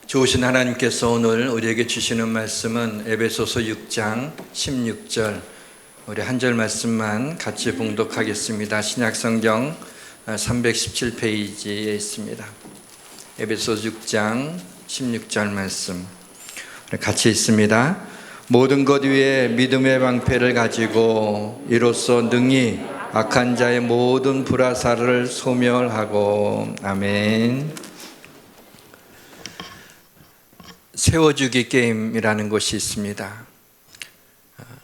좋으신 하나님께서 오늘 우리에게 주시는 말씀은 에베소서 6장 16절, 우리 한 절 말씀만 같이 봉독하겠습니다. 신약성경 317페이지에 있습니다. 에베소서 6장 16절 말씀 같이 있습니다. 모든 것 위에 믿음의 방패를 가지고 이로써 능히 악한 자의 모든 불화살을 소멸하고. 아멘. 세워주기 게임이라는 것이 있습니다.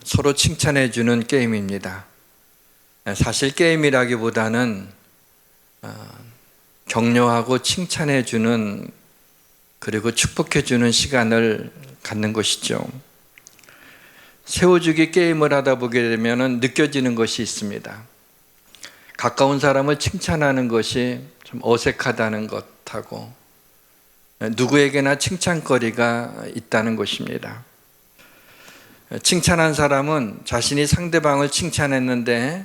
서로 칭찬해주는 게임입니다. 사실 게임이라기보다는 격려하고 칭찬해주는, 그리고 축복해주는 시간을 갖는 것이죠. 세워주기 게임을 하다 보게 되면 느껴지는 것이 있습니다. 가까운 사람을 칭찬하는 것이 좀 어색하다는 것하고, 누구에게나 칭찬거리가 있다는 것입니다. 칭찬한 사람은 자신이 상대방을 칭찬했는데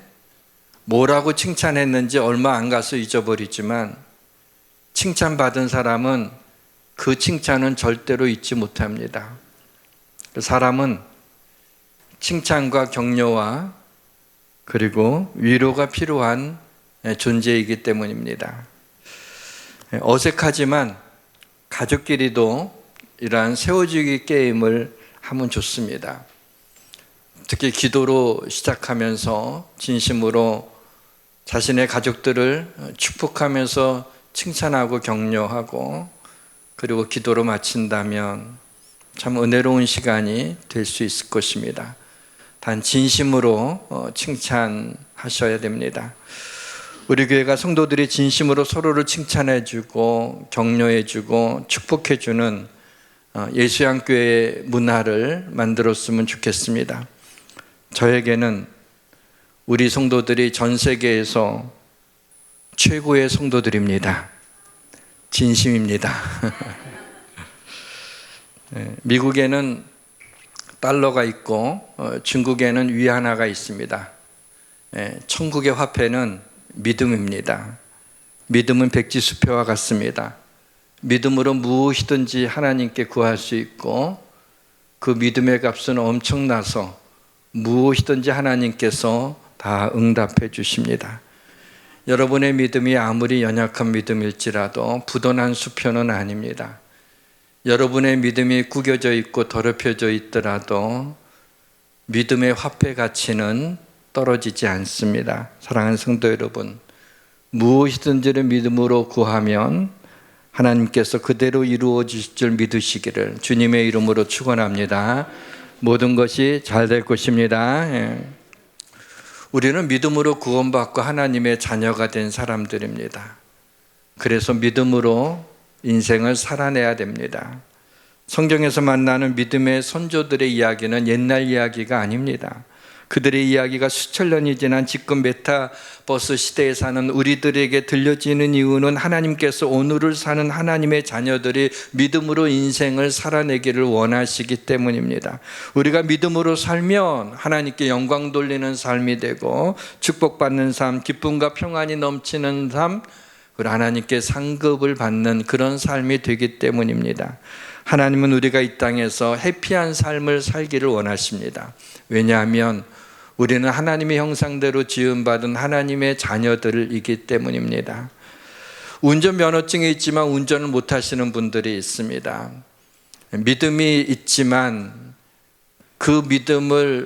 뭐라고 칭찬했는지 얼마 안 가서 잊어버리지만, 칭찬받은 사람은 그 칭찬은 절대로 잊지 못합니다. 사람은 칭찬과 격려와 그리고 위로가 필요한 존재이기 때문입니다. 어색하지만 가족끼리도 이러한 세워주기 게임을 하면 좋습니다. 특히 기도로 시작하면서 진심으로 자신의 가족들을 축복하면서 칭찬하고 격려하고, 그리고 기도로 마친다면 참 은혜로운 시간이 될 수 있을 것입니다. 단 진심으로 칭찬하셔야 됩니다. 우리 교회가 성도들이 진심으로 서로를 칭찬해주고 격려해주고 축복해주는 예수양교회의 문화를 만들었으면 좋겠습니다. 저에게는 우리 성도들이 전 세계에서 최고의 성도들입니다. 진심입니다. 미국에는 달러가 있고 중국에는 위안화가 있습니다. 천국의 화폐는 믿음입니다. 믿음은 백지수표와 같습니다. 믿음으로 무엇이든지 하나님께 구할 수 있고, 그 믿음의 값은 엄청나서 무엇이든지 하나님께서 다 응답해 주십니다. 여러분의 믿음이 아무리 연약한 믿음일지라도 부도난 수표는 아닙니다. 여러분의 믿음이 구겨져 있고 더럽혀져 있더라도 믿음의 화폐 가치는 떨어지지 않습니다. 사랑하는 성도 여러분, 무엇이든지를 믿음으로 구하면 하나님께서 그대로 이루어 주실 줄 믿으시기를 주님의 이름으로 축원합니다. 모든 것이 잘 될 것입니다. 우리는 믿음으로 구원받고 하나님의 자녀가 된 사람들입니다. 그래서 믿음으로 인생을 살아내야 됩니다. 성경에서 만나는 믿음의 선조들의 이야기는 옛날 이야기가 아닙니다. 그들의 이야기가 수천 년이 지난 지금 메타버스 시대에 사는 우리들에게 들려지는 이유는 하나님께서 오늘을 사는 하나님의 자녀들이 믿음으로 인생을 살아내기를 원하시기 때문입니다. 우리가 믿음으로 살면 하나님께 영광 돌리는 삶이 되고, 축복받는 삶, 기쁨과 평안이 넘치는 삶, 그리고 하나님께 상급을 받는 그런 삶이 되기 때문입니다. 하나님은 우리가 이 땅에서 해피한 삶을 살기를 원하십니다. 왜냐하면 우리는 하나님의 형상대로 지음받은 하나님의 자녀들이기 때문입니다. 운전면허증이 있지만 운전을 못하시는 분들이 있습니다. 믿음이 있지만 그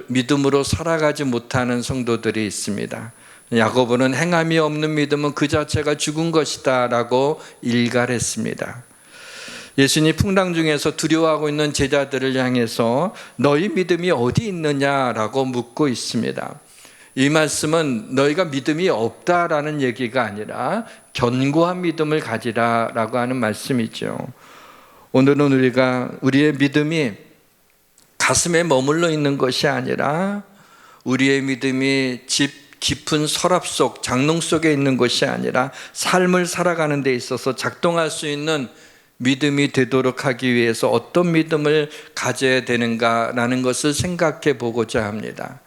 믿음으로 살아가지 못하는 성도들이 있습니다. 야고보는 행함이 없는 믿음은 그 자체가 죽은 것이다 라고 일갈했습니다. 예수님이 풍랑 중에서 두려워하고 있는 제자들을 향해서 너희 믿음이 어디 있느냐라고 묻고 있습니다. 이 말씀은 너희가 믿음이 없다라는 얘기가 아니라 견고한 믿음을 가지라라고 하는 말씀이죠. 오늘은 우리의 믿음이 가슴에 머물러 있는 것이 아니라, 우리의 믿음이 집 깊은 서랍 속, 장롱 속에 있는 것이 아니라 삶을 살아가는 데 있어서 작동할 수 있는 믿음이 되도록 하기 위해서 어떤 믿음을 가져야 되는가라는 것을 생각해 보고자 합니다.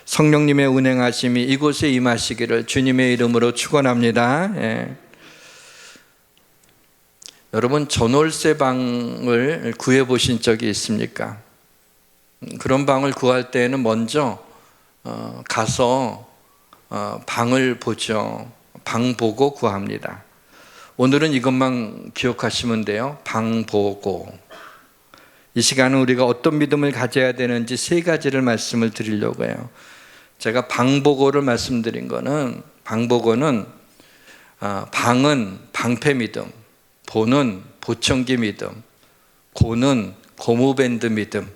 성령님의 운행하심이 이곳에 임하시기를 주님의 이름으로 축원합니다. 여러분 전월세 방을 구해 보신 적이 있습니까? 그런 방을 구할 때에는 먼저 가서 방을 보죠. 방 보고 구합니다. 오늘은 이것만 기억하시면 돼요. 방 보고. 이 시간은 우리가 어떤 믿음을 가져야 되는지 세 가지를 말씀을 드리려고 해요. 제가 방 보고를 말씀드린 거는, 방 보고는 방은 방패 믿음, 보는 보청기 믿음, 고는 고무밴드 믿음.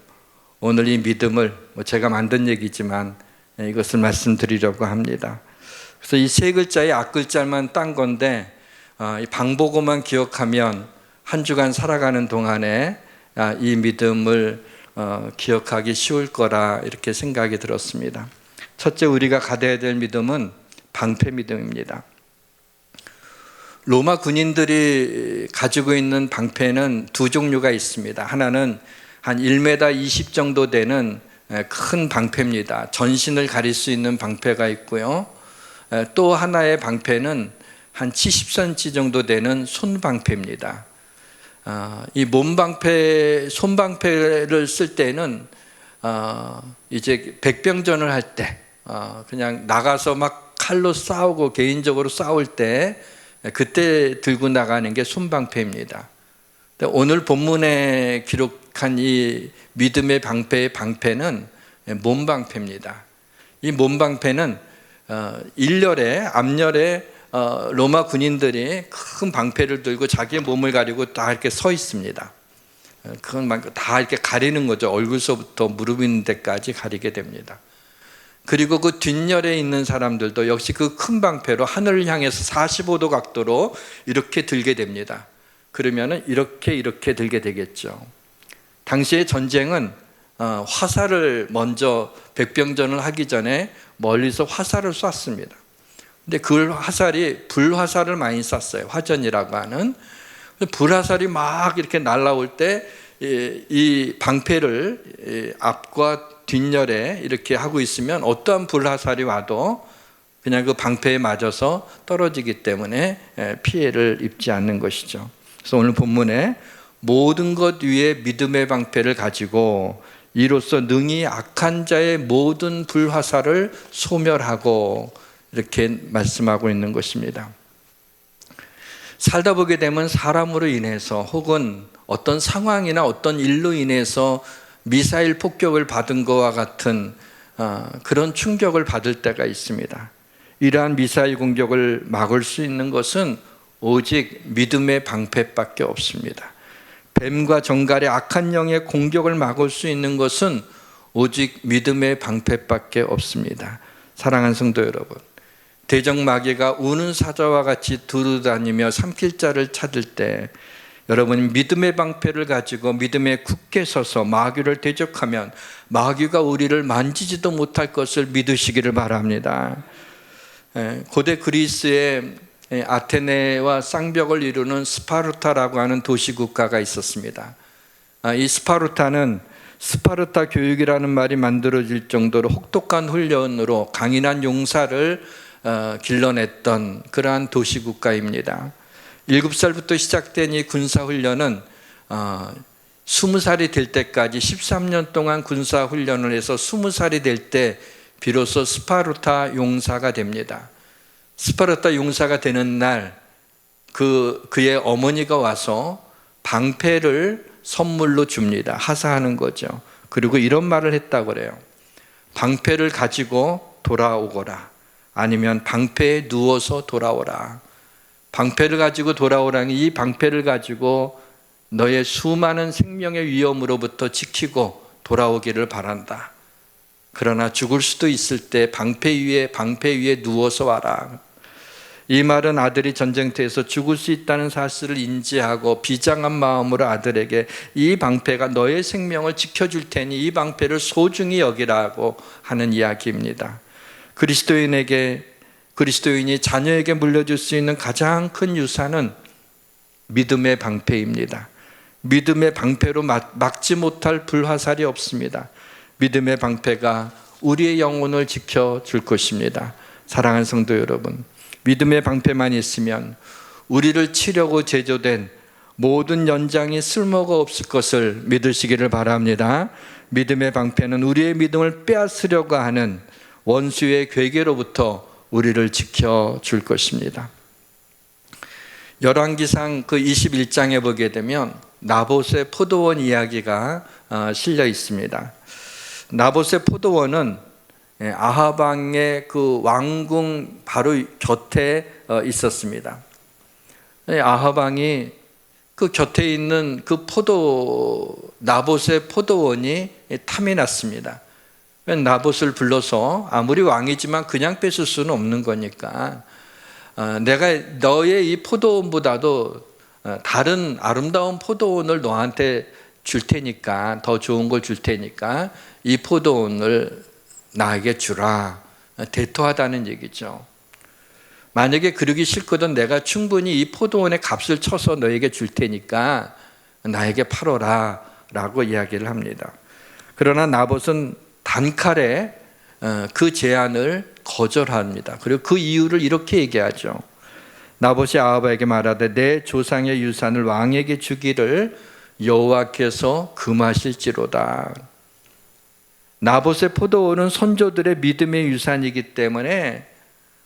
오늘 이 믿음을 제가 만든 얘기지만 이것을 말씀드리려고 합니다. 그래서 이 세 글자의 앞글자만 딴 건데, 이 방보고만 기억하면 한 주간 살아가는 동안에 이 믿음을 기억하기 쉬울 거라 이렇게 생각이 들었습니다. 첫째, 우리가 가져야 될 믿음은 방패 믿음입니다. 로마 군인들이 가지고 있는 방패는 두 종류가 있습니다. 하나는 한 1m 20 정도 되는 큰 방패입니다. 전신을 가릴 수 있는 방패가 있고요. 또 하나의 방패는 한 70cm 정도 되는 손방패입니다. 이 몸방패, 손방패를 쓸 때는 이제 백병전을 할 때 그냥 나가서 막 칼로 싸우고 개인적으로 싸울 때 그때 들고 나가는 게 손방패입니다. 오늘 본문에 기록한 이 믿음의 방패의 방패는 몸방패입니다. 이 몸방패는 앞열에 로마 군인들이 큰 방패를 들고 자기의 몸을 가리고 다 이렇게 서 있습니다. 그건 다 이렇게 가리는 거죠. 얼굴서부터 무릎 있는 데까지 가리게 됩니다. 그리고 그 뒷열에 있는 사람들도 역시 그 큰 방패로 하늘을 향해서 45도 각도로 이렇게 들게 됩니다. 그러면은 이렇게 들게 되겠죠. 당시의 전쟁은 화살을 먼저 백병전을 하기 전에 멀리서 화살을 쐈습니다. 근데 그 화살이 불화살을 많이 쐈어요. 화전이라고 하는. 불화살이 막 이렇게 날아올 때 이 방패를 앞과 뒷열에 이렇게 하고 있으면 어떠한 불화살이 와도 그냥 그 방패에 맞아서 떨어지기 때문에 피해를 입지 않는 것이죠. 그래서 오늘 본문에 모든 것 위에 믿음의 방패를 가지고 이로써 능히 악한 자의 모든 불화살을 소멸하고 이렇게 말씀하고 있는 것입니다. 살다 보게 되면 사람으로 인해서 혹은 어떤 상황이나 어떤 일로 인해서 미사일 폭격을 받은 것과 같은 그런 충격을 받을 때가 있습니다. 이러한 미사일 공격을 막을 수 있는 것은 오직 믿음의 방패밖에 없습니다. 뱀과 정갈의 악한 영의 공격을 막을 수 있는 것은 오직 믿음의 방패밖에 없습니다. 사랑하는 성도 여러분, 대적마귀가 우는 사자와 같이 두루다니며 삼킬 자를 찾을 때 여러분이 믿음의 방패를 가지고 믿음에 굳게 서서 마귀를 대적하면 마귀가 우리를 만지지도 못할 것을 믿으시기를 바랍니다. 고대 그리스의 아테네와 쌍벽을 이루는 스파르타라고 하는 도시국가가 있었습니다. 이 스파르타는 스파르타 교육이라는 말이 만들어질 정도로 혹독한 훈련으로 강인한 용사를 길러냈던 그러한 도시국가입니다. 7살부터 시작된 이 군사훈련은 20살이 될 때까지 13년 동안 군사훈련을 해서 20살이 될 때 비로소 스파르타 용사가 됩니다. 스파르타 용사가 되는 날 그의 어머니가 와서 방패를 선물로 줍니다. 하사하는 거죠. 그리고 이런 말을 했다고 그래요. 방패를 가지고 돌아오거라. 아니면 방패에 누워서 돌아오라. 방패를 가지고 돌아오라니 이 방패를 가지고 너의 수많은 생명의 위험으로부터 지키고 돌아오기를 바란다. 그러나 죽을 수도 있을 때 방패 위에 누워서 와라. 이 말은 아들이 전쟁터에서 죽을 수 있다는 사실을 인지하고 비장한 마음으로 아들에게 이 방패가 너의 생명을 지켜줄 테니 이 방패를 소중히 여기라고 하는 이야기입니다. 그리스도인이 자녀에게 물려줄 수 있는 가장 큰 유산은 믿음의 방패입니다. 믿음의 방패로 막지 못할 불화살이 없습니다. 믿음의 방패가 우리의 영혼을 지켜줄 것입니다. 사랑하는 성도 여러분, 믿음의 방패만 있으면 우리를 치려고 제조된 모든 연장이 쓸모가 없을 것을 믿으시기를 바랍니다. 믿음의 방패는 우리의 믿음을 빼앗으려고 하는 원수의 괴계로부터 우리를 지켜줄 것입니다. 열왕기상 그 21장에 보게 되면 나봇의 포도원 이야기가 실려 있습니다. 나봇의 포도원은 아합 왕의 그 왕궁 바로 곁에 있었습니다. 아합 왕이 그 곁에 있는 그 나봇의 포도원이 탐이 났습니다. 나봇을 불러서 아무리 왕이지만 그냥 뺏을 수는 없는 거니까 내가 너의 이 포도원보다도 다른 아름다운 포도원을 너한테 줄 테니까, 더 좋은 걸 줄 테니까 이 포도원을 나에게 주라. 대토하다는 얘기죠. 만약에 그러기 싫거든 내가 충분히 이 포도원의 값을 쳐서 너에게 줄 테니까 나에게 팔어라 라고 이야기를 합니다. 그러나 나봇은 단칼에 그 제안을 거절합니다. 그리고 그 이유를 이렇게 얘기하죠. 나봇이 아합에게 말하되 내 조상의 유산을 왕에게 주기를 여호와께서 금하실지로다. 나봇의 포도원은 선조들의 믿음의 유산이기 때문에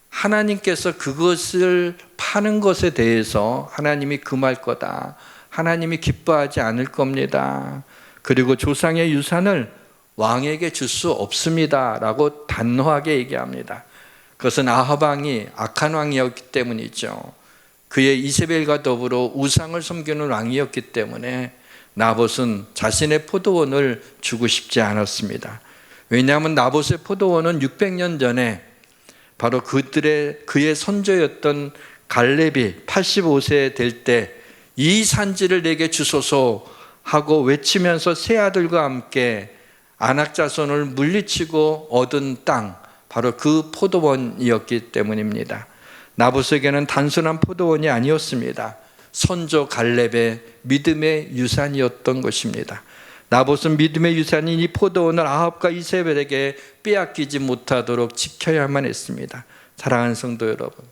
하나님께서 그것을 파는 것에 대해서 하나님이 금할 거다. 하나님이 기뻐하지 않을 겁니다. 그리고 조상의 유산을 왕에게 줄 수 없습니다 라고 단호하게 얘기합니다. 그것은 아합 왕이 악한 왕이었기 때문이죠. 그의 이세벨과 더불어 우상을 섬기는 왕이었기 때문에 나봇은 자신의 포도원을 주고 싶지 않았습니다. 왜냐하면 나봇의 포도원은 600년 전에 바로 그의 선조였던 갈렙이 85세 될 때 이 산지를 내게 주소서 하고 외치면서 세 아들과 함께 아낙 자손을 물리치고 얻은 땅, 바로 그 포도원이었기 때문입니다. 나봇에게는 단순한 포도원이 아니었습니다. 선조 갈렙의 믿음의 유산이었던 것입니다. 나봇은 믿음의 유산인 이 포도원을 아합과 이세벨에게 빼앗기지 못하도록 지켜야만 했습니다. 사랑하는 성도 여러분,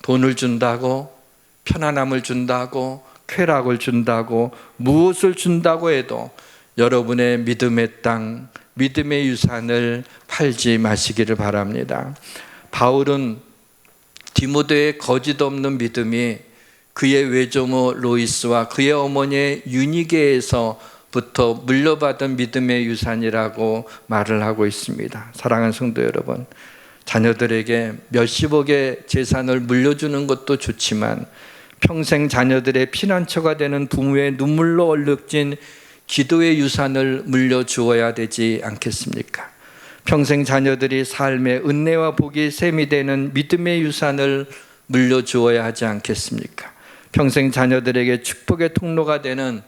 돈을 준다고, 편안함을 준다고, 쾌락을 준다고, 무엇을 준다고 해도 여러분의 믿음의 땅, 믿음의 유산을 팔지 마시기를 바랍니다. 바울은 디모데의 거짓 없는 믿음이 그의 외조모 로이스와 그의 어머니의 유니게에서부터 물려받은 믿음의 유산이라고 말을 하고 있습니다. 사랑하는 성도 여러분, 자녀들에게 몇십억의 재산을 물려주는 것도 좋지만 평생 자녀들의 피난처가 되는 부모의 눈물로 얼룩진 기도의 유산을 물려주어야 되지 않겠습니까? 평생 자녀들이 삶의 은혜와 복이 셈이 되는 믿음의 유산을 물려주어야 하지 않겠습니까? 평생 자녀들에게 축복의 통로가 되는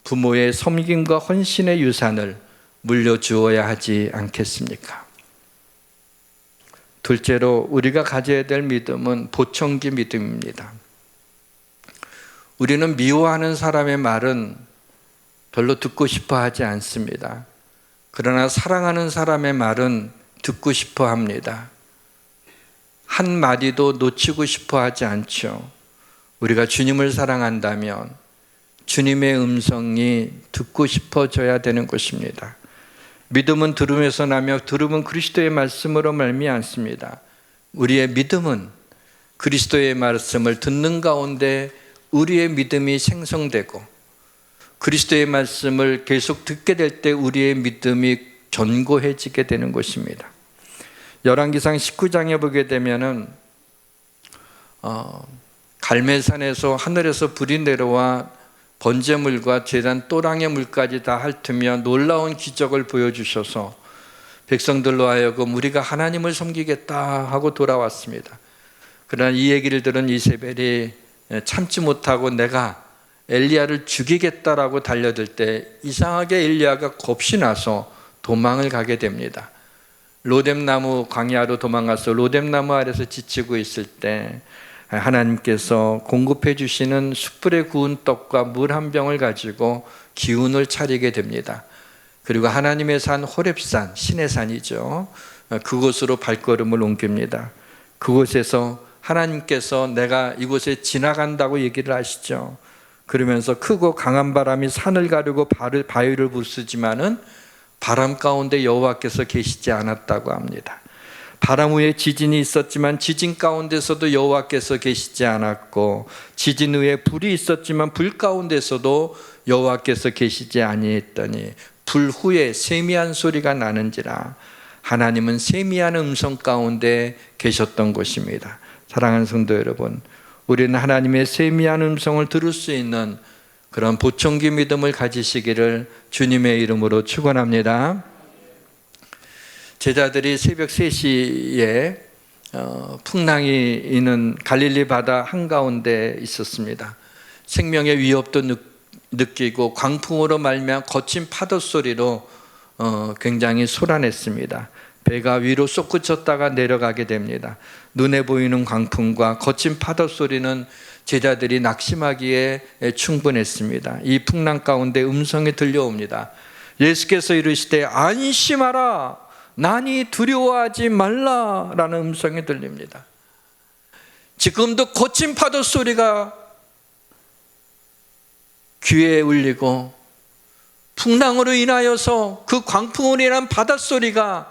부모의 섬김과 헌신의 유산을 물려주어야 하지 않겠습니까? 둘째로 우리가 가져야 될 믿음은 보청기 믿음입니다. 우리는 미워하는 사람의 말은 별로 듣고 싶어 하지 않습니다. 그러나 사랑하는 사람의 말은 듣고 싶어 합니다. 한 마디도 놓치고 싶어 하지 않죠. 우리가 주님을 사랑한다면 주님의 음성이 듣고 싶어져야 되는 것입니다. 믿음은 들음에서 나며 들음은 그리스도의 말씀으로 말미암습니다. 우리의 믿음은 그리스도의 말씀을 듣는 가운데 우리의 믿음이 생성되고 그리스도의 말씀을 계속 듣게 될 때 우리의 믿음이 견고해지게 되는 것입니다. 열왕기상 19장에 보게 되면은 갈멜산에서 하늘에서 불이 내려와 번제물과 제단 또랑의 물까지 다 핥으며 놀라운 기적을 보여주셔서 백성들로 하여금 우리가 하나님을 섬기겠다 하고 돌아왔습니다. 그러나 이 얘기를 들은 이세벨이 참지 못하고 내가 엘리야를 죽이겠다라고 달려들 때 이상하게 엘리야가 겁이 나서 도망을 가게 됩니다. 로뎀나무 광야로 도망가서 로뎀나무 아래서 지치고 있을 때 하나님께서 공급해 주시는 숯불에 구운 떡과 물 한 병을 가지고 기운을 차리게 됩니다. 그리고 하나님의 산 호렙산, 신의 산이죠. 그곳으로 발걸음을 옮깁니다. 그곳에서 하나님께서 내가 이곳에 지나간다고 얘기를 하시죠. 그러면서 크고 강한 바람이 산을 가르고 바위를 부수지만은 바람 가운데 여호와께서 계시지 않았다고 합니다. 바람 후에 지진이 있었지만 지진 가운데서도 여호와께서 계시지 않았고, 지진 후에 불이 있었지만 불 가운데서도 여호와께서 계시지 아니했더니 불 후에 세미한 소리가 나는지라. 하나님은 세미한 음성 가운데 계셨던 것입니다. 사랑하는 성도 여러분, 우리는 하나님의 세미한 음성을 들을 수 있는 그런 보청기 믿음을 가지시기를 주님의 이름으로 축원합니다. 제자들이 새벽 3시에 풍랑이 있는 갈릴리 바다 한가운데 있었습니다. 생명의 위협도 느끼고 광풍으로 말미암아 거친 파도 소리로 굉장히 소란했습니다. 배가 위로 솟구쳤다가 내려가게 됩니다. 눈에 보이는 광풍과 거친 파도 소리는 제자들이 낙심하기에 충분했습니다. 이 풍랑 가운데 음성이 들려옵니다. 예수께서 이르시되 안심하라, 나니 두려워하지 말라라는 음성이 들립니다. 지금도 거친 파도 소리가 귀에 울리고, 풍랑으로 인하여서 그 광풍으로 인한 바닷소리가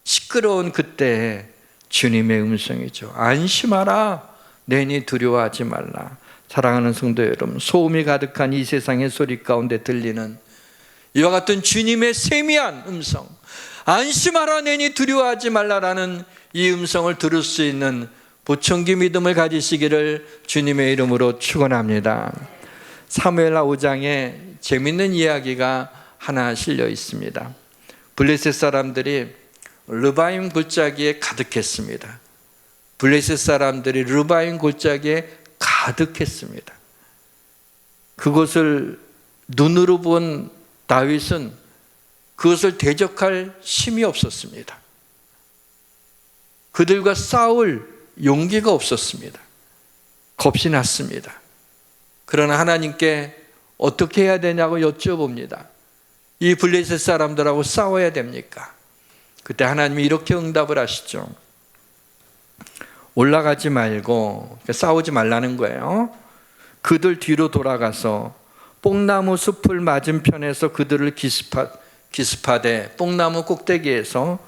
시끄러운 그때 주님의 음성이죠. 안심하라, 내니 두려워하지 말라. 사랑하는 성도 여러분, 소음이 가득한 이 세상의 소리 가운데 들리는 이와 같은 주님의 세미한 음성, 안심하라, 내니 두려워하지 말라라는 이 음성을 들을 수 있는 보청기 믿음을 가지시기를 주님의 이름으로 축원합니다. 사무엘하 5장에 재밌는 이야기가 하나 실려 있습니다. 블레셋 사람들이 르바임 골짜기에 가득했습니다. 블레셋 사람들이 르바임 골짜기에 가득했습니다. 그것을 눈으로 본 다윗은 그것을 대적할 힘이 없었습니다. 그들과 싸울 용기가 없었습니다. 겁이 났습니다. 그러나 하나님께 어떻게 해야 되냐고 여쭤봅니다. 이 블레셋 사람들하고 싸워야 됩니까? 그때 하나님이 이렇게 응답을 하시죠. 올라가지 말고, 싸우지 말라는 거예요. 그들 뒤로 돌아가서 뽕나무 숲을 맞은편에서 그들을 기습하되 뽕나무 꼭대기에서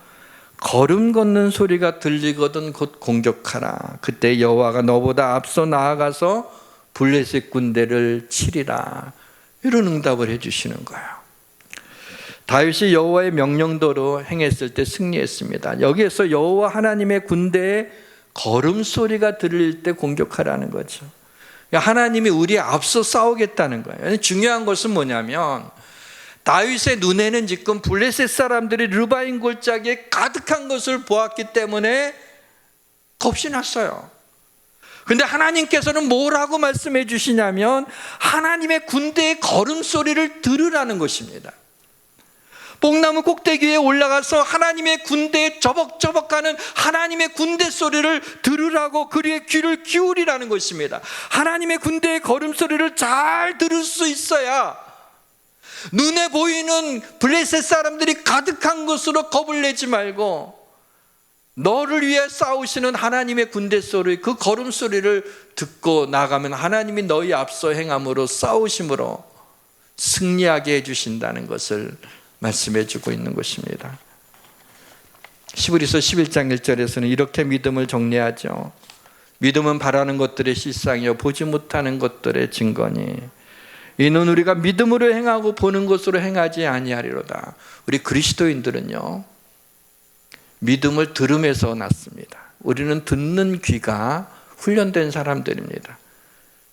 걸음 걷는 소리가 들리거든 곧 공격하라. 그때 여호와가 너보다 앞서 나아가서 블레셋 군대를 치리라. 이런 응답을 해주시는 거예요. 다윗이 여호와의 명령대로 행했을 때 승리했습니다. 여기에서 여호와 하나님의 군대의 걸음소리가 들릴 때 공격하라는 거죠. 하나님이 우리 앞서 싸우겠다는 거예요. 중요한 것은 뭐냐면, 다윗의 눈에는 지금 블레셋 사람들이 르바임 골짜기에 가득한 것을 보았기 때문에 겁이 났어요. 근데 하나님께서는 뭐라고 말씀해 주시냐면, 하나님의 군대의 걸음소리를 들으라는 것입니다. 뽕나무 꼭대기 위에 올라가서 하나님의 군대에 저벅저벅하는 하나님의 군대 소리를 들으라고, 그리의 귀를 기울이라는 것입니다. 하나님의 군대의 걸음소리를 잘 들을 수 있어야 눈에 보이는 블레셋 사람들이 가득한 것으로 겁을 내지 말고, 너를 위해 싸우시는 하나님의 군대 소리, 그 걸음소리를 듣고 나가면 하나님이 너희 앞서 행함으로 싸우심으로 승리하게 해주신다는 것을 말씀해 주고 있는 것입니다. 히브리서 11장 1절에서는 이렇게 믿음을 정리하죠. 믿음은 바라는 것들의 실상이요 보지 못하는 것들의 증거니, 이는 우리가 믿음으로 행하고 보는 것으로 행하지 아니하리로다. 우리 그리스도인들은요, 믿음을 들음에서 났습니다. 우리는 듣는 귀가 훈련된 사람들입니다.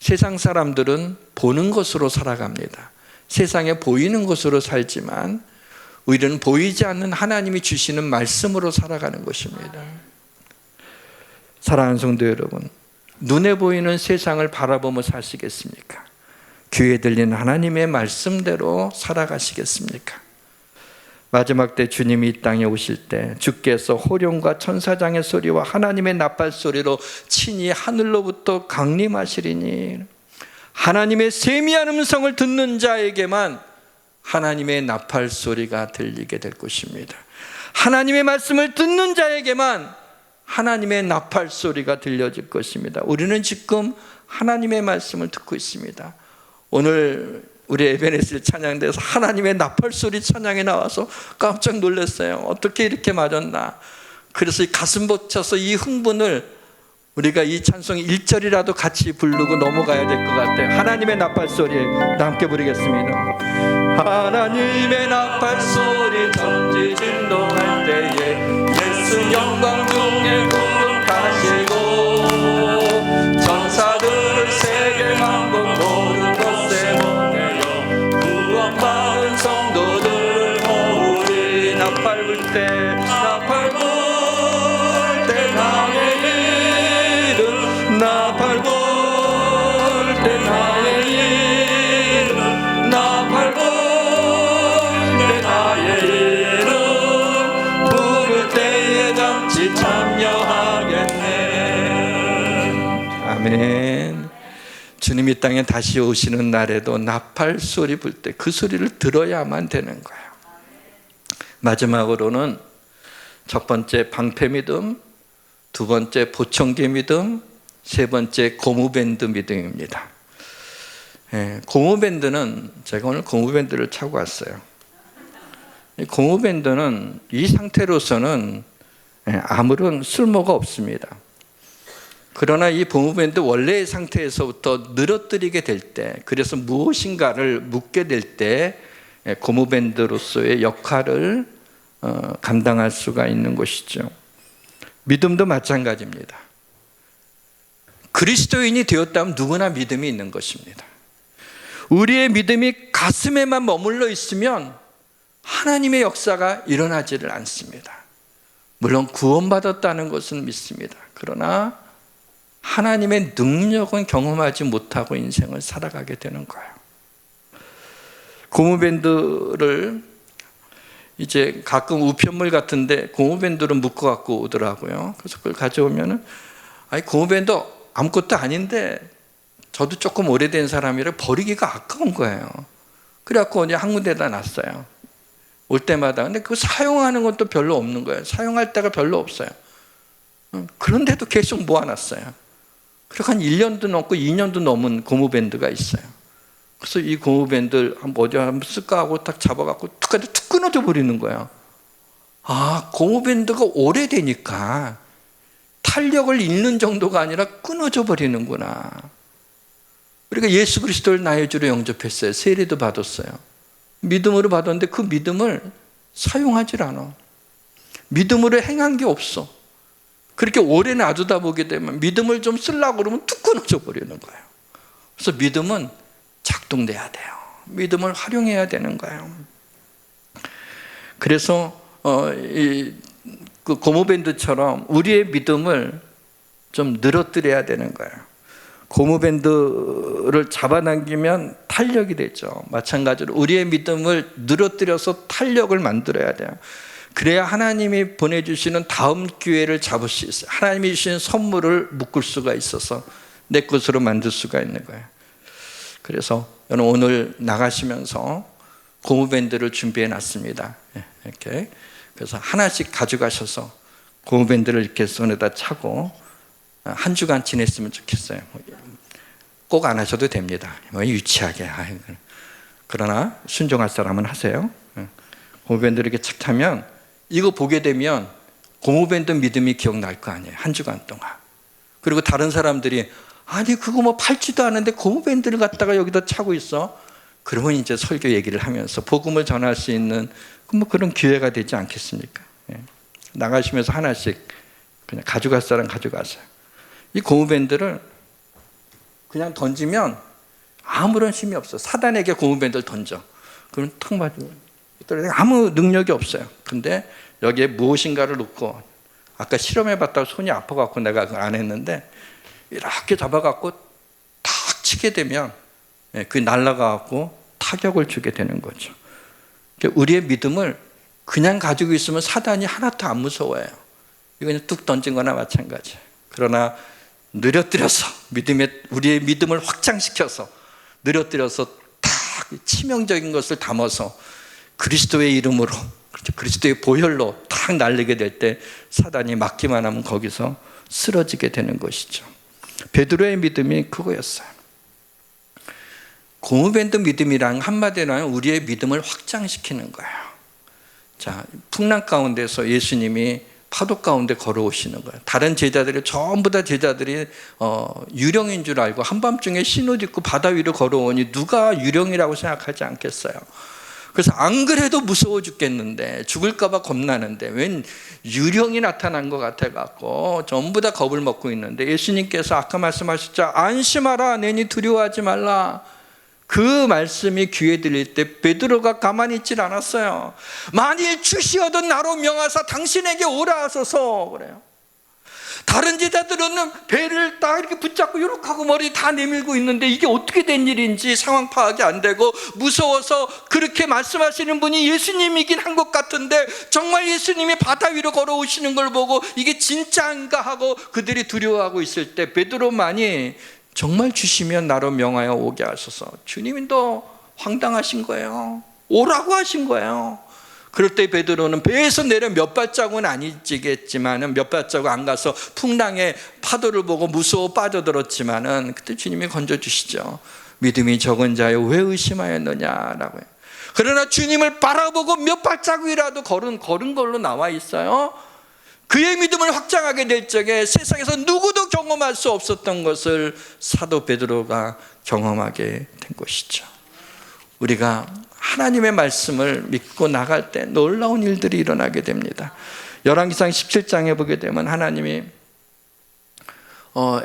세상 사람들은 보는 것으로 살아갑니다. 세상에 보이는 것으로 살지만 우리는 보이지 않는 하나님이 주시는 말씀으로 살아가는 것입니다. 사랑하는 성도 여러분, 눈에 보이는 세상을 바라보며 사시겠습니까? 귀에 들리는 하나님의 말씀대로 살아가시겠습니까? 마지막 때 주님이 이 땅에 오실 때 주께서 호령과 천사장의 소리와 하나님의 나팔 소리로 친히 하늘로부터 강림하시리니, 하나님의 세미한 음성을 듣는 자에게만 하나님의 나팔 소리가 들리게 될 것입니다. 하나님의 말씀을 듣는 자에게만 하나님의 나팔 소리가 들려질 것입니다. 우리는 지금 하나님의 말씀을 듣고 있습니다. 오늘 우리 에베네셀 찬양대에서 하나님의 나팔소리 찬양이 나와서 깜짝 놀랐어요. 어떻게 이렇게 맞았나. 그래서 이 가슴 벅차서 이 흥분을 우리가 이 찬송 1절이라도 같이 부르고 넘어가야 될 것 같아요. 하나님의 나팔소리 다 함께 부르겠습니다. 하나님의 나팔소리 천지 진동할 때에 예수 영광 중에 구름하시고 전사들을 세계 만국 모든 곳에 보내어 구원받은 성도들을 모으리. 나팔 불 때 나팔 불 때 나의 이름 나팔 불 때 나의 이름 나팔 불 때 나의 이름 부를 때에 같이 참여하겠네. 아멘. 주님 이 땅에 다시 오시는 날에도 나팔 소리 불 때 그 소리를 들어야만 되는 거예요. 마지막으로는 첫 번째 방패 믿음, 두 번째 보청기 믿음, 세 번째 고무밴드 믿음입니다. 고무밴드는 제가 오늘 고무밴드를 차고 왔어요. 고무밴드는 이 상태로서는 아무런 쓸모가 없습니다. 그러나 이 고무밴드 원래의 상태에서부터 늘어뜨리게 될 때, 그래서 무엇인가를 묶게 될 때 고무밴드로서의 역할을 감당할 수가 있는 것이죠. 믿음도 마찬가지입니다. 그리스도인이 되었다면 누구나 믿음이 있는 것입니다. 우리의 믿음이 가슴에만 머물러 있으면 하나님의 역사가 일어나지를 않습니다. 물론 구원받았다는 것은 믿습니다. 그러나 하나님의 능력은 경험하지 못하고 인생을 살아가게 되는 거예요. 고무밴드를 이제 가끔 우편물 같은데 고무밴드를 묶어 갖고 오더라고요. 그래서 그걸 가져오면은 고무밴드 아무것도 아닌데 저도 조금 오래된 사람이라 버리기가 아까운 거예요. 그래갖고 어디 한 군데다 놨어요. 올 때마다. 근데 그거 사용하는 것도 별로 없는 거예요. 사용할 데가 별로 없어요. 그런데도 계속 모아놨어요. 그리고 한 1년도 넘고 2년도 넘은 고무밴드가 있어요. 그래서 이 고무밴드를 어디 한번 쓸까 하고 딱 잡아갖고 툭 끊어져 버리는 거예요. 아, 고무밴드가 오래되니까 탄력을 잃는 정도가 아니라 끊어져 버리는구나. 우리가 예수 그리스도를 나의 주로 영접했어요. 세례도 받았어요. 믿음으로 받았는데 그 믿음을 사용하지 않아. 믿음으로 행한 게 없어. 그렇게 오래 놔두다 보게 되면 믿음을 좀 쓰려고 그러면 툭 끊어져 버리는 거예요. 그래서 믿음은 작동돼야 돼요. 믿음을 활용해야 되는 거예요. 그래서 그 고무밴드처럼 우리의 믿음을 좀 늘어뜨려야 되는 거예요. 고무밴드를 잡아당기면 탄력이 되죠. 마찬가지로 우리의 믿음을 늘어뜨려서 탄력을 만들어야 돼요. 그래야 하나님이 보내주시는 다음 기회를 잡을 수 있어요. 하나님이 주신 선물을 묶을 수가 있어서 내 것으로 만들 수가 있는 거예요. 그래서 저는 오늘 나가시면서 고무밴드를 준비해 놨습니다. 이렇게. 그래서 하나씩 가져가셔서 고무밴드를 이렇게 손에다 차고 한 주간 지냈으면 좋겠어요. 꼭 안 하셔도 됩니다. 유치하게. 그러나 순종할 사람은 하세요. 고무밴드를 이렇게 착 차면 이거 보게 되면 고무밴드 믿음이 기억날 거 아니에요. 한 주간 동안. 그리고 다른 사람들이 아니 그거 뭐 팔지도 않은데 고무밴드를 갖다가 여기다 차고 있어. 그러면 이제 설교 얘기를 하면서 복음을 전할 수 있는 뭐 그런 기회가 되지 않겠습니까? 나가시면서 하나씩 그냥 가져갈 사람 가져가세요. 이 고무밴드를 그냥 던지면 아무런 힘이 없어. 사단에게 고무밴드를 던져. 그럼 턱 맞고 아무 능력이 없어요. 근데 여기에 무엇인가를 넣고 아까 실험해봤다고 손이 아파갖고 내가 그걸 안 했는데 이렇게 잡아갖고 탁 치게 되면 그게 날아가갖고 타격을 주게 되는 거죠. 우리의 믿음을 그냥 가지고 있으면 사단이 하나도 안 무서워해요. 이거 그냥 뚝 던진 거나 마찬가지예요. 그러나 늘어뜨려서 우리의 믿음을 확장시켜서 늘어뜨려서 딱 치명적인 것을 담아서 그리스도의 이름으로 그리스도의 보혈로 탁 날리게 될 때 사단이 막기만 하면 거기서 쓰러지게 되는 것이죠. 베드로의 믿음이 그거였어요. 고무밴드 믿음이란 한마디로 하면 우리의 믿음을 확장시키는 거예요. 자, 풍랑 가운데서 예수님이 파도 가운데 걸어오시는 거예요. 다른 제자들이 전부 다 제자들이 유령인 줄 알고 한밤중에 신옷 입고 바다 위로 걸어오니 누가 유령이라고 생각하지 않겠어요. 그래서 안 그래도 무서워 죽겠는데, 죽을까 봐 겁나는데 웬 유령이 나타난 것 같아갖고 전부 다 겁을 먹고 있는데, 예수님께서 아까 말씀하셨죠. 안심하라, 내니 두려워하지 말라. 그 말씀이 귀에 들릴 때 베드로가 가만히 있질 않았어요. 만일 주시어도 나로 명하사 당신에게 오라 하소서 그래요. 다른 제자들은 배를 딱 이렇게 붙잡고 이렇게 하고 머리 다 내밀고 있는데 이게 어떻게 된 일인지 상황 파악이 안 되고 무서워서, 그렇게 말씀하시는 분이 예수님이긴 한 것 같은데 정말 예수님이 바다 위로 걸어오시는 걸 보고 이게 진짜인가 하고 그들이 두려워하고 있을 때 베드로만이 정말 주시면 나로 명하여 오게 하소서. 주님이 더 황당하신 거예요. 오라고 하신 거예요. 그럴 때 베드로는 배에서 내려 몇 발자국은 아니지겠지만은 몇 발자국 안 가서 풍랑의 파도를 보고 무서워 빠져들었지만은 그때 주님이 건져주시죠. 믿음이 적은 자여 왜 의심하였느냐라고요. 그러나 주님을 바라보고 몇 발자국이라도 걸은 걸로 나와 있어요. 그의 믿음을 확장하게 될 적에 세상에서 누구도 경험할 수 없었던 것을 사도 베드로가 경험하게 된 것이죠. 우리가 하나님의 말씀을 믿고 나갈 때 놀라운 일들이 일어나게 됩니다. 열왕기상 17장에 보게 되면 하나님이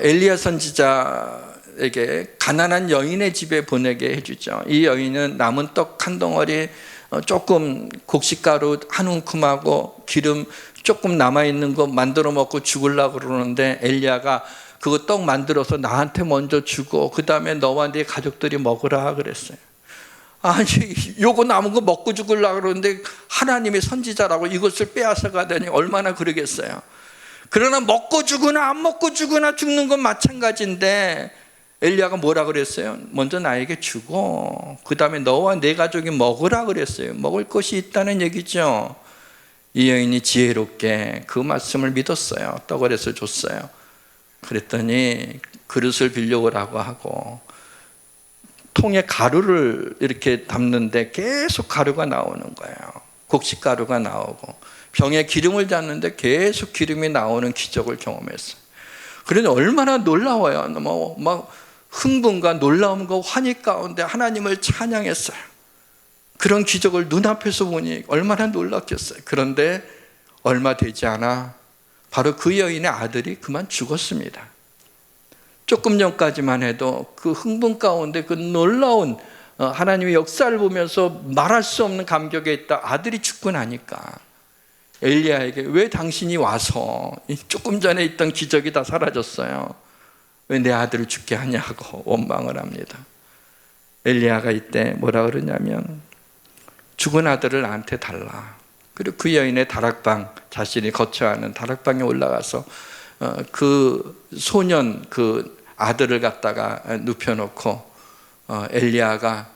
엘리야 선지자에게 가난한 여인의 집에 보내게 해주죠. 이 여인은 남은 떡 한 덩어리, 조금 곡식가루 한 움큼하고 기름 조금 남아있는 거 만들어 먹고 죽으려고 그러는데, 엘리야가 그거 떡 만들어서 나한테 먼저 주고 그 다음에 너와 네 가족들이 먹으라 그랬어요. 아니, 요거 남은 거 먹고 죽으려고 그러는데 하나님의 선지자라고 이것을 빼앗아 가다니 얼마나 그러겠어요. 그러나 먹고 죽으나 안 먹고 죽으나 죽는 건 마찬가지인데, 엘리야가 뭐라 그랬어요? 먼저 나에게 주고 그 다음에 너와 네 가족이 먹으라 그랬어요. 먹을 것이 있다는 얘기죠. 이 여인이 지혜롭게 그 말씀을 믿었어요. 떡을 해서 줬어요. 그랬더니 그릇을 빌려오라고 하고 통에 가루를 이렇게 담는데 계속 가루가 나오는 거예요. 곡식 가루가 나오고, 병에 기름을 붓는데 계속 기름이 나오는 기적을 경험했어요. 그런데 얼마나 놀라워요. 막 흥분과 놀라움과 환희 가운데 하나님을 찬양했어요. 그런 기적을 눈앞에서 보니 얼마나 놀랐겠어요. 그런데 얼마 되지 않아 바로 그 여인의 아들이 그만 죽었습니다. 조금 전까지만 해도 그 흥분 가운데 그 놀라운 하나님의 역사를 보면서 말할 수 없는 감격에 있다 아들이 죽고 나니까 엘리야에게 왜 당신이 와서 조금 전에 있던 기적이 다 사라졌어요? 왜 내 아들을 죽게 하냐고 원망을 합니다. 엘리야가 이때 뭐라 그러냐면 죽은 아들을 나한테 달라. 그리고 그 여인의 다락방, 자신이 거처하는 다락방에 올라가서 그 소년 그 아들을 갖다가 눕혀놓고 엘리야가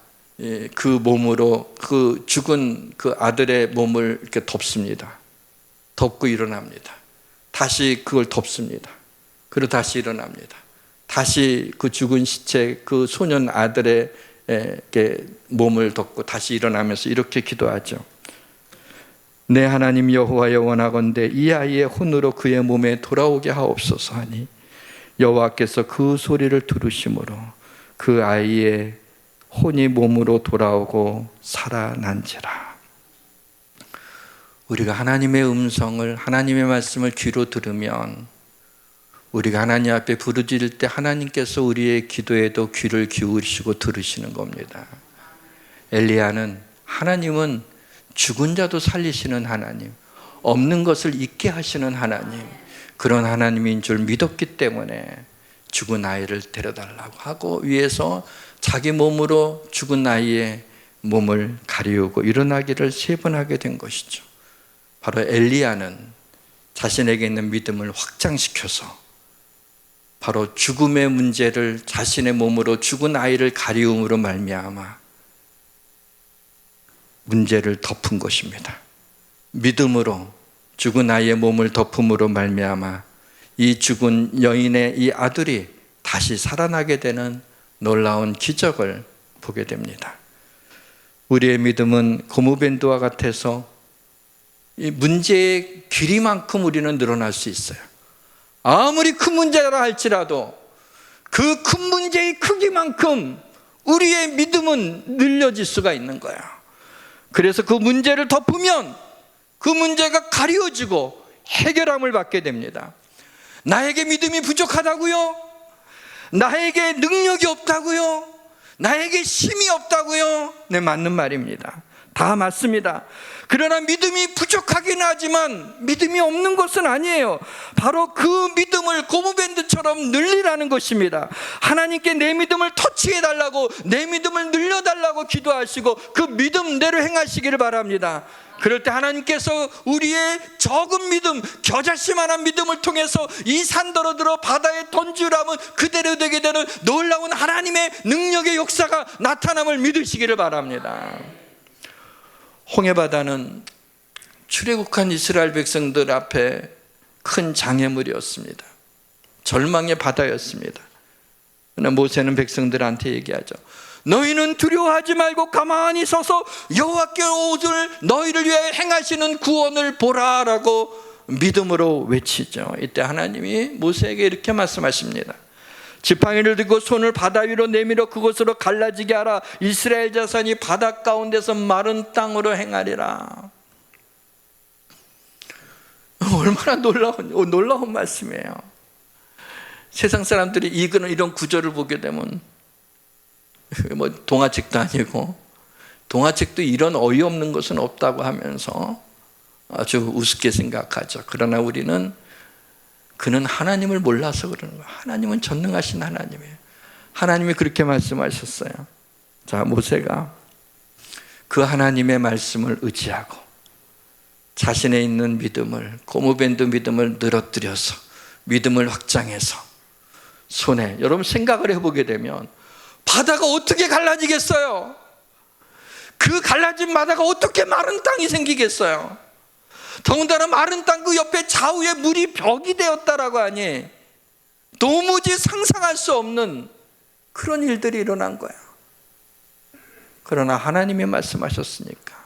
그 몸으로 그 죽은 그 아들의 몸을 이렇게 덮습니다. 덮고 일어납니다. 다시 그걸 덮습니다. 그리고 다시 일어납니다. 다시 그 죽은 시체 그 소년 아들의 몸을 덮고 다시 일어나면서 이렇게 기도하죠. 내 하나님 여호와여, 원하건대 이 아이의 혼으로 그의 몸에 돌아오게 하옵소서 하니 여호와께서 그 소리를 들으심으로 그 아이의 혼이 몸으로 돌아오고 살아난지라. 우리가 하나님의 음성을, 하나님의 말씀을 귀로 들으면, 우리가 하나님 앞에 부르짖을 때 하나님께서 우리의 기도에도 귀를 기울이시고 들으시는 겁니다. 엘리야는, 하나님은 죽은 자도 살리시는 하나님, 없는 것을 있게 하시는 하나님, 그런 하나님인 줄 믿었기 때문에 죽은 아이를 데려달라고 하고 위에서 자기 몸으로 죽은 아이의 몸을 가리우고 일어나기를 3번 하게 된 것이죠. 바로 엘리야는 자신에게 있는 믿음을 확장시켜서 바로 죽음의 문제를 자신의 몸으로 죽은 아이를 가리움으로 말미암아 문제를 덮은 것입니다. 믿음으로 죽은 아이의 몸을 덮음으로 말미암아 이 죽은 여인의 이 아들이 다시 살아나게 되는 놀라운 기적을 보게 됩니다. 우리의 믿음은 고무밴드와 같아서 이 문제의 길이만큼 우리는 늘어날 수 있어요. 아무리 큰 문제라 할지라도 그 큰 문제의 크기만큼 우리의 믿음은 늘려질 수가 있는 거예요. 그래서 그 문제를 덮으면 그 문제가 가려지고 해결함을 받게 됩니다. 나에게 믿음이 부족하다고요? 나에게 능력이 없다고요? 나에게 힘이 없다고요? 네, 맞는 말입니다. 다 맞습니다. 그러나 믿음이 부족하긴 하지만 믿음이 없는 것은 아니에요. 바로 그 믿음을 고무밴드처럼 늘리라는 것입니다. 하나님께 내 믿음을 터치해달라고, 내 믿음을 늘려달라고 기도하시고 그 믿음대로 행하시기를 바랍니다. 그럴 때 하나님께서 우리의 적은 믿음, 겨자씨만한 믿음을 통해서 이 산더러 들어 바다에 던지라면 그대로 되게 되는 놀라운 하나님의 능력의 역사가 나타남을 믿으시기를 바랍니다. 홍해바다는 출애굽한 이스라엘 백성들 앞에 큰 장애물이었습니다. 절망의 바다였습니다. 그러나 모세는 백성들한테 얘기하죠. 너희는 두려워하지 말고 가만히 서서 여호와께 오늘 너희를 위해 행하시는 구원을 보라라고 믿음으로 외치죠. 이때 하나님이 모세에게 이렇게 말씀하십니다. 지팡이를 들고 손을 바다 위로 내밀어 그곳으로 갈라지게 하라. 이스라엘 자손이 바다 가운데서 마른 땅으로 행하리라. 얼마나 놀라운 말씀이에요. 세상 사람들이 이런 구절을 보게 되면 뭐 동화책도 아니고, 동화책도 이런 어이없는 것은 없다고 하면서 아주 우습게 생각하죠. 그러나 우리는 그는 하나님을 몰라서 그러는 거예요. 하나님은 전능하신 하나님이에요. 하나님이 그렇게 말씀하셨어요. 자, 모세가 그 하나님의 말씀을 의지하고 자신의 있는 믿음을, 고무밴드 믿음을 늘어뜨려서 믿음을 확장해서 손에, 여러분 생각을 해보게 되면 바다가 어떻게 갈라지겠어요? 그 갈라진 바다가 어떻게 마른 땅이 생기겠어요? 더군다나 마른 땅 그 옆에 좌우에 물이 벽이 되었다라고 하니 도무지 상상할 수 없는 그런 일들이 일어난 거예요. 그러나 하나님이 말씀하셨으니까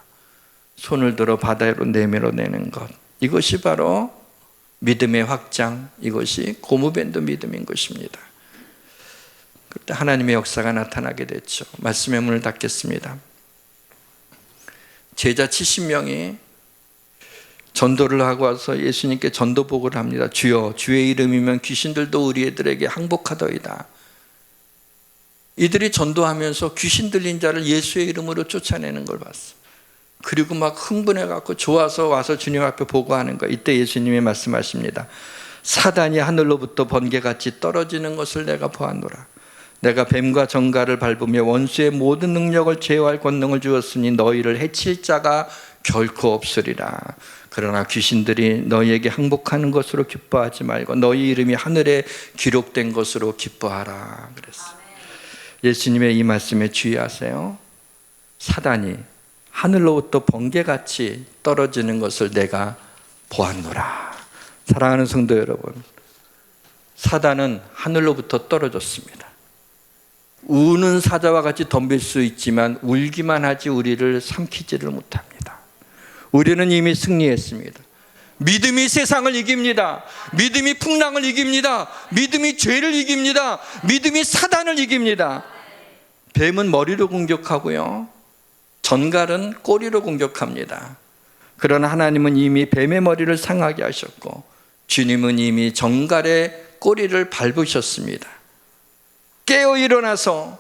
손을 들어 바다로 내밀어내는 것, 이것이 바로 믿음의 확장, 이것이 고무밴드 믿음인 것입니다. 그때 하나님의 역사가 나타나게 됐죠. 말씀의 문을 닫겠습니다. 제자 70명이 전도를 하고 와서 예수님께 전도복을 합니다. 주여, 주의 이름이면 귀신들도 우리 애들에게 항복하더이다. 이들이 전도하면서 귀신 들린 자를 예수의 이름으로 쫓아내는 걸 봤어요. 그리고 막 흥분해갖고 좋아서 와서 주님 앞에 보고하는 거예요. 이때 예수님이 말씀하십니다. 사단이 하늘로부터 번개같이 떨어지는 것을 내가 보았노라. 내가 뱀과 정갈을 밟으며 원수의 모든 능력을 제어할 권능을 주었으니 너희를 해칠 자가 결코 없으리라. 그러나 귀신들이 너희에게 항복하는 것으로 기뻐하지 말고 너희 이름이 하늘에 기록된 것으로 기뻐하라 그랬어요. 예수님의 이 말씀에 주의하세요. 사단이 하늘로부터 번개같이 떨어지는 것을 내가 보았노라. 사랑하는 성도 여러분, 사단은 하늘로부터 떨어졌습니다. 우는 사자와 같이 덤빌 수 있지만 울기만 하지 우리를 삼키지를 못합니다. 우리는 이미 승리했습니다. 믿음이 세상을 이깁니다. 믿음이 풍랑을 이깁니다. 믿음이 죄를 이깁니다. 믿음이 사단을 이깁니다. 뱀은 머리로 공격하고요, 전갈은 꼬리로 공격합니다. 그러나 하나님은 이미 뱀의 머리를 상하게 하셨고 주님은 이미 전갈의 꼬리를 밟으셨습니다. 깨어 일어나서,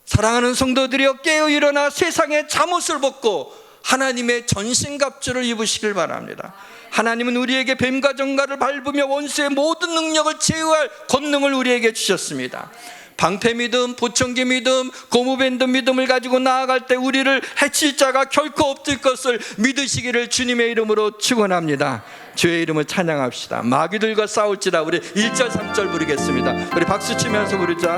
사랑하는 성도들이여 깨어 일어나 세상의 잠옷을 벗고 하나님의 전신갑주를 입으시길 바랍니다. 하나님은 우리에게 뱀과 정갈을 밟으며 원수의 모든 능력을 제어할 권능을 우리에게 주셨습니다. 방패 믿음, 보청기 믿음, 고무밴드 믿음을 가지고 나아갈 때 우리를 해칠 자가 결코 없을 것을 믿으시기를 주님의 이름으로 축원합니다. 주의 이름을 찬양합시다. 마귀들과 싸울지라. 우리 1절 3절 부르겠습니다. 우리 박수 치면서 부르죠.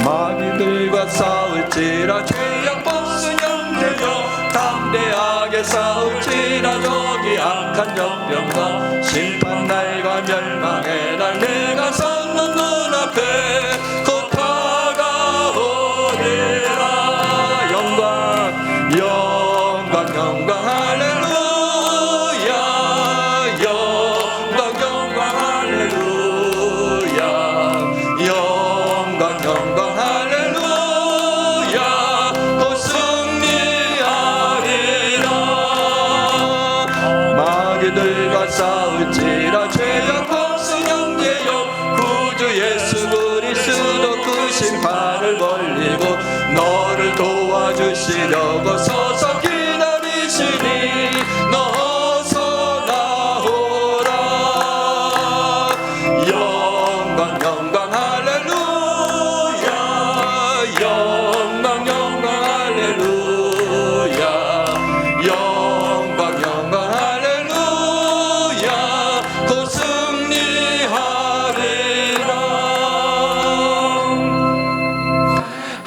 마귀들과 싸울지라. 죄악 벗은 형제여 담대하게 싸울지라. 저기 악한 역병과 심판날과 멸망의 날 내가 섰는 눈앞에 곧 다가오리라.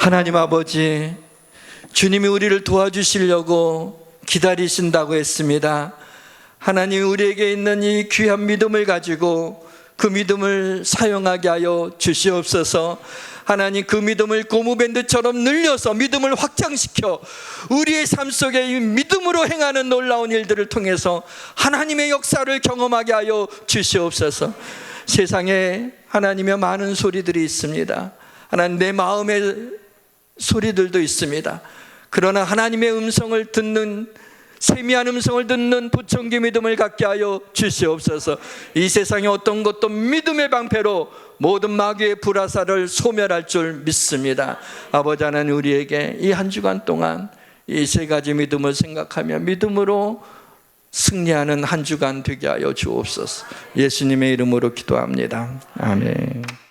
하나님 아버지, 주님이 우리를 도와주시려고 기다리신다고 했습니다. 하나님, 우리에게 있는 이 귀한 믿음을 가지고 그 믿음을 사용하게 하여 주시옵소서. 하나님, 그 믿음을 고무밴드처럼 늘려서 믿음을 확장시켜 우리의 삶 속에 이 믿음으로 행하는 놀라운 일들을 통해서 하나님의 역사를 경험하게 하여 주시옵소서. 세상에 하나님의 많은 소리들이 있습니다. 하나님, 내 마음의 소리들도 있습니다. 그러나 하나님의 음성을 듣는, 세미한 음성을 듣는 부청기 믿음을 갖게 하여 주시옵소서. 이 세상의 어떤 것도 믿음의 방패로 모든 마귀의 불화살을 소멸할 줄 믿습니다. 아버지 하나님, 우리에게 이 한 주간 동안 이 세 가지 믿음을 생각하며 믿음으로 승리하는 한 주간 되게 하여 주옵소서. 예수님의 이름으로 기도합니다. 아멘.